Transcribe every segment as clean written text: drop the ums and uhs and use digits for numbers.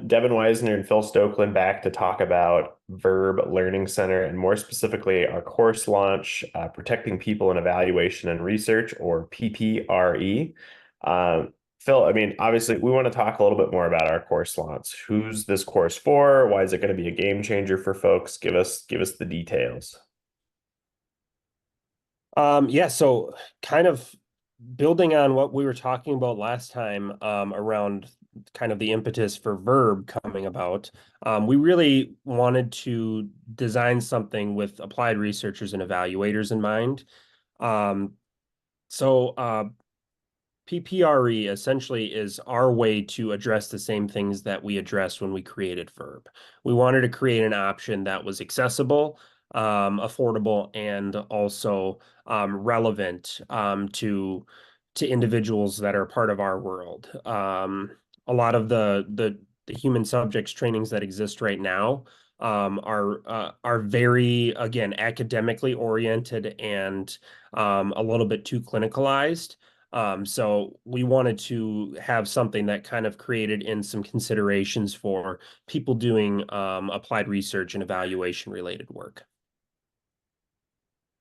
Devin Weisner and Phil Stokeland back to talk about VIRB Learning Center and more specifically our course launch, Protecting People in Evaluation and Research, or PPRE. Uh, Phil, I mean, obviously, we want to talk a little bit more about our course launch. Who's this course for? Why is it going to be a game changer for folks? Give us the details. Yeah, so kind of building on what we were talking about last time, around kind of the impetus for VIRB coming about, we really wanted to design something with applied researchers and evaluators in mind. Um, so PPRE essentially is our way to address the same things that we addressed when we created VIRB. We wanted to create an option that was accessible, affordable, and also relevant, to individuals that are part of our world. A lot of the human subjects trainings that exist right now are very, again, academically oriented and a little bit too clinicalized. So we wanted to have something that kind of created in some considerations for people doing applied research and evaluation related work.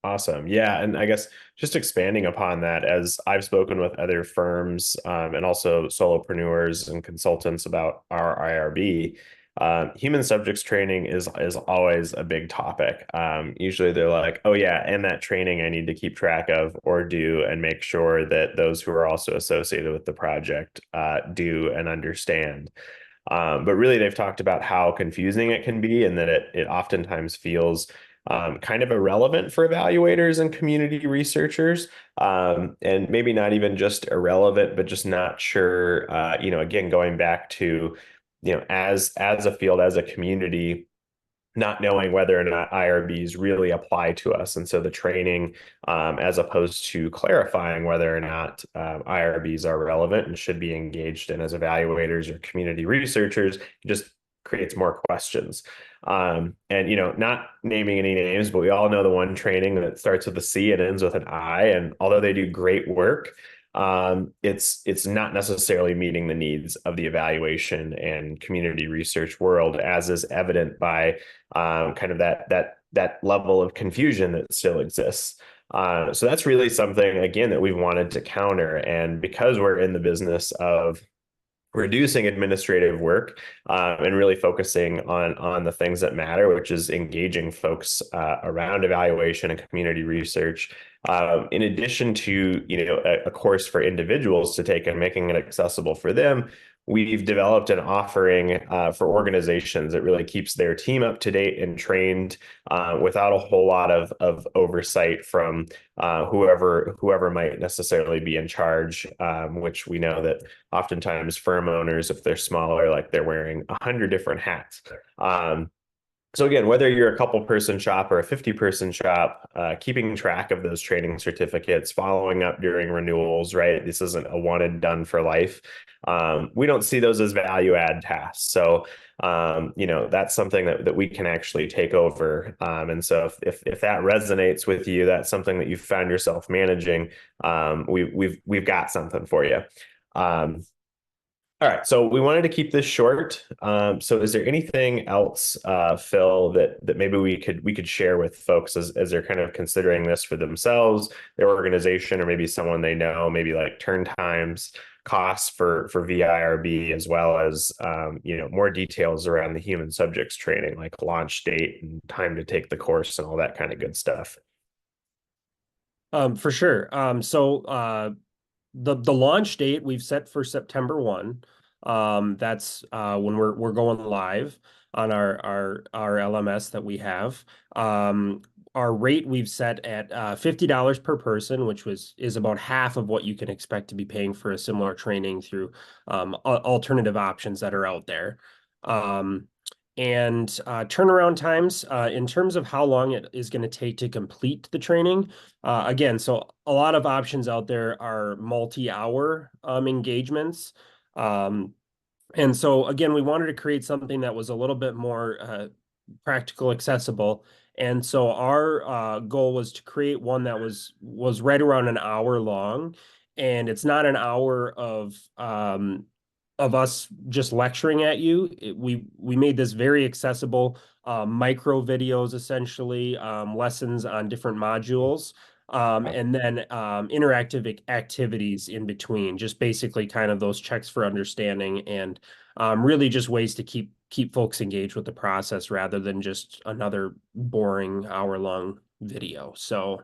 Awesome. Yeah. And I guess just expanding upon that, as I've spoken with other firms and also solopreneurs and consultants about our IRB, human subjects training is always a big topic. Usually they're like, oh, yeah, and that training I need to keep track of or do and make sure that those who are also associated with the project do and understand. But really, they've talked about how confusing it can be and that it oftentimes feels kind of irrelevant for evaluators and community researchers, and maybe not even just irrelevant, but just not sure. Again, going back to, as a field, as a community, not knowing whether or not IRBs really apply to us. And so the training, as opposed to clarifying whether or not IRBs are relevant and should be engaged in as evaluators or community researchers, just creates more questions. And, not naming any names, but we all know the one training that starts with a C and ends with an I. And although they do great work, it's not necessarily meeting the needs of the evaluation and community research world, as is evident by kind of that level of confusion that still exists. So that's really something, again, that we've wanted to counter. And because we're in the business of reducing administrative work, and really focusing on the things that matter, which is engaging folks around evaluation and community research. In addition to a course for individuals to take and making it accessible for them, we've developed an offering for organizations that really keeps their team up to date and trained without a whole lot of oversight from whoever might necessarily be in charge, which we know that oftentimes firm owners, if they're smaller, like they're wearing 100 different hats. So again, whether you're a couple-person shop or a 50-person shop, keeping track of those training certificates, following up during renewals, right? This isn't a one and done for life. We don't see those as value add tasks. So, that's something that we can actually take over. And so if that resonates with you, that's something that you found yourself managing, we've got something for you. All right, so we wanted to keep this short. So is there anything else, Phil, that maybe we could share with folks as they're kind of considering this for themselves, their organization, or maybe someone they know, maybe like turn times, costs for VIRB, as well as more details around the human subjects training, like launch date and time to take the course and all that kind of good stuff. For sure. The launch date we've set for September 1. That's when we're going live on our LMS that we have. Our rate we've set at $50 per person, which is about half of what you can expect to be paying for a similar training through alternative options that are out there. And turnaround times, in terms of how long it is going to take to complete the training. Again, so a lot of options out there are multi-hour engagements. And so again, we wanted to create something that was a little bit more practical, accessible. And so our goal was to create one that was right around an hour long, and it's not an hour of us just lecturing at you. We made this very accessible, micro videos, essentially, lessons on different modules, and then interactive activities in between, just basically kind of those checks for understanding, and really just ways to keep folks engaged with the process rather than just another boring hour-long video. So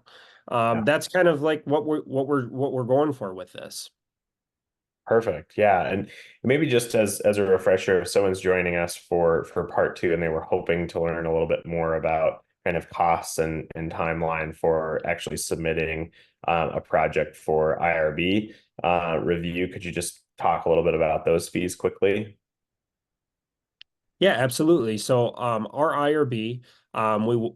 Yeah. that's kind of like what we're going for with this. Perfect. Yeah. And maybe just as a refresher, if someone's joining us for part two and they were hoping to learn a little bit more about kind of costs and timeline for actually submitting a project for IRB review, could you just talk a little bit about those fees quickly? Yeah, absolutely. So our IRB, we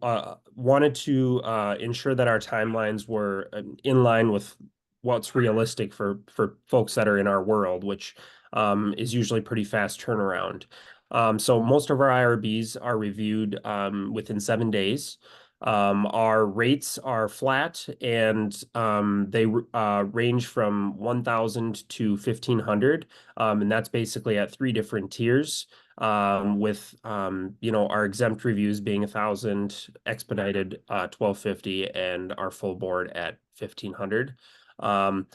wanted to ensure that our timelines were in line with what's realistic for folks that are in our world, which is usually pretty fast turnaround. So most of our IRBs are reviewed within 7 days. Our rates are flat, and they range from 1,000 to 1,500, and that's basically at three different tiers, with our exempt reviews being 1,000, expedited 1,250, and our full board at 1,500. Um,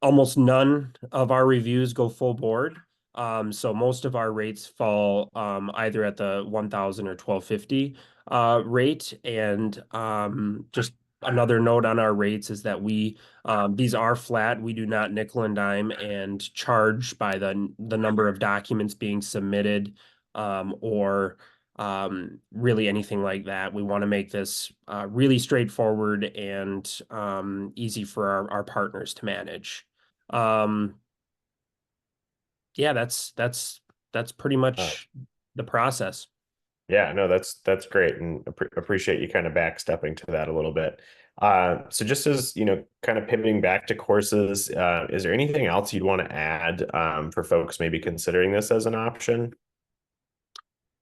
Almost none of our reviews go full board. So most of our rates fall either at the 1,000 or 1,250 rate. And just another note on our rates is that these are flat. We do not nickel and dime and charge by the number of documents being submitted, or really anything like that. We want to make this really straightforward and easy for our partners to manage. Um, yeah, that's pretty Uh, much the process. yeah, no, that's great, and appreciate you kind of backstepping to that a little bit. So just as kind of pivoting back to courses, is there anything else you'd want to add for folks maybe considering this as an option?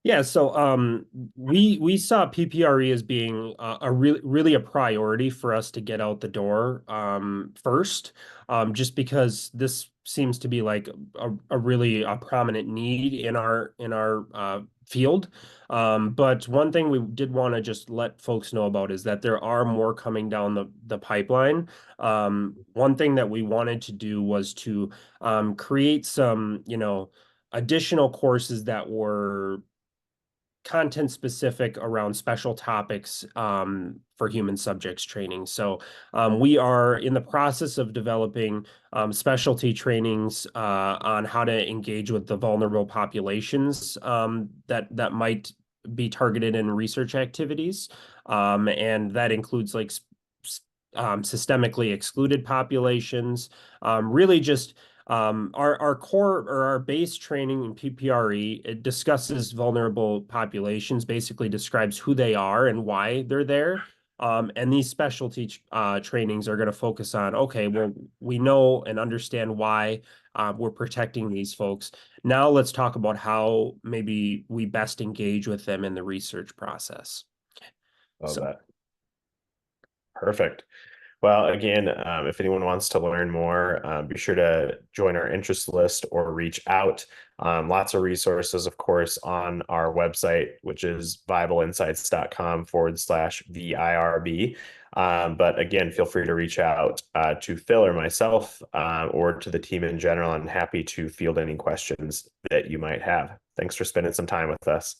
Yeah, so we saw PPRE as being a really a priority for us to get out the door first, just because this seems to be like a really prominent need in our field. But one thing we did want to just let folks know about is that there are more coming down the pipeline. One thing that we wanted to do was to create some, additional courses that were content specific around special topics for human subjects training. So we are in the process of developing specialty trainings on how to engage with the vulnerable populations that might be targeted in research activities. And that includes like systemically excluded populations, really just our core or our base training in PPRE, it discusses vulnerable populations, basically describes who they are and why they're there. And these specialty trainings are going to focus on, okay, well, we know and understand why we're protecting these folks. Now let's talk about how maybe we best engage with them in the research process. Love So that. Perfect. Well, again, if anyone wants to learn more, be sure to join our interest list or reach out. Lots of resources, of course, on our website, which is viableinsights.com/VIRB. But again, feel free to reach out to Phil or myself, or to the team in general. I'm happy to field any questions that you might have. Thanks for spending some time with us.